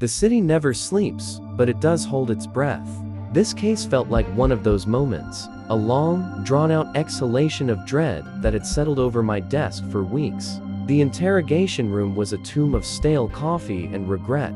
The city never sleeps, but it does hold its breath. This case felt like one of those moments, a long, drawn-out exhalation of dread that had settled over my desk for weeks. The interrogation room was a tomb of stale coffee and regret.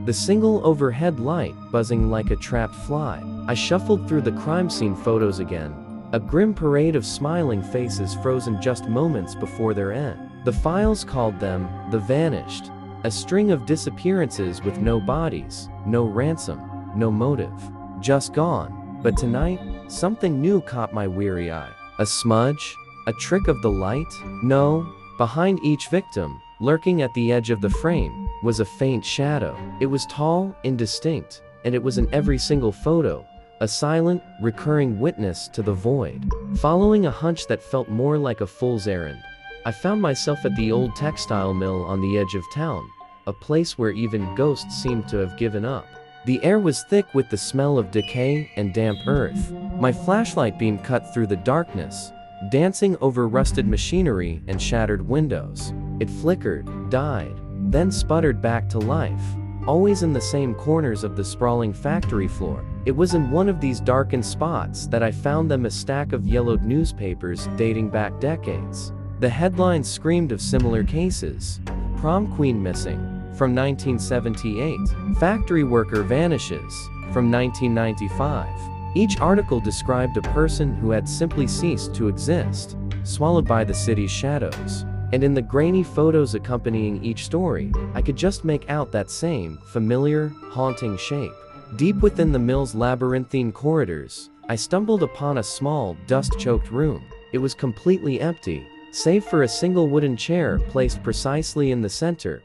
The single overhead light buzzing like a trapped fly. I shuffled through the crime scene photos again, a grim parade of smiling faces frozen just moments before their end. The files called them the vanished, a string of disappearances with no bodies, no ransom, no motive, just gone. But tonight, something new caught my weary eye. A smudge? A trick of the light? No. Behind each victim, lurking at the edge of the frame, was a faint shadow. It was tall, indistinct, and it was in every single photo, a silent, recurring witness to the void. Following a hunch that felt more like a fool's errand, I found myself at the old textile mill on the edge of town, a place where even ghosts seemed to have given up. The air was thick with the smell of decay and damp earth. My flashlight beam cut through the darkness, dancing over rusted machinery and shattered windows. It flickered, died, then sputtered back to life, always in the same corners of the sprawling factory floor. It was in one of these darkened spots that I found them, a stack of yellowed newspapers dating back decades. The headlines screamed of similar cases: prom queen missing, from 1978, factory worker vanishes, from 1995. Each article described a person who had simply ceased to exist, swallowed by the city's shadows. And in the grainy photos accompanying each story, I could just make out that same, familiar, haunting shape. Deep within the mill's labyrinthine corridors, I stumbled upon a small, dust-choked room. It was completely empty, save for a single wooden chair placed precisely in the center,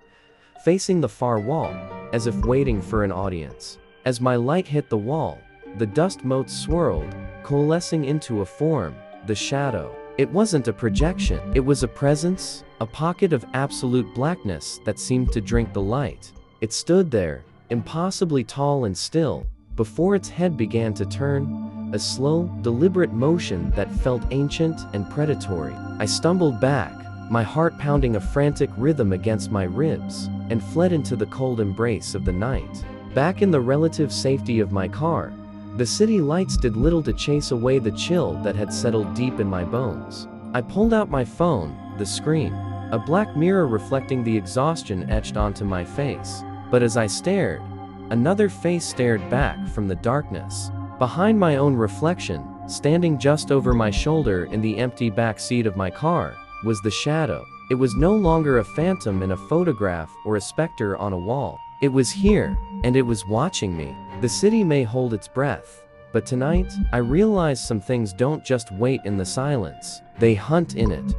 facing the far wall, as if waiting for an audience. As my light hit the wall, the dust motes swirled, coalescing into a form, the shadow. It wasn't a projection. It was a presence, a pocket of absolute blackness that seemed to drink the light. It stood there, impossibly tall and still, before its head began to turn, a slow, deliberate motion that felt ancient and predatory. I stumbled back, my heart pounding a frantic rhythm against my ribs, and fled into the cold embrace of the night. Back in the relative safety of my car, the city lights did little to chase away the chill that had settled deep in my bones. I pulled out my phone, the screen, a black mirror reflecting the exhaustion etched onto my face. But as I stared, another face stared back from the darkness. Behind my own reflection, standing just over my shoulder in the empty back seat of my car, was the shadow. It was no longer a phantom in a photograph or a specter on a wall. It was here, and it was watching me. The city may hold its breath, but tonight, I realized some things don't just wait in the silence, they hunt in it.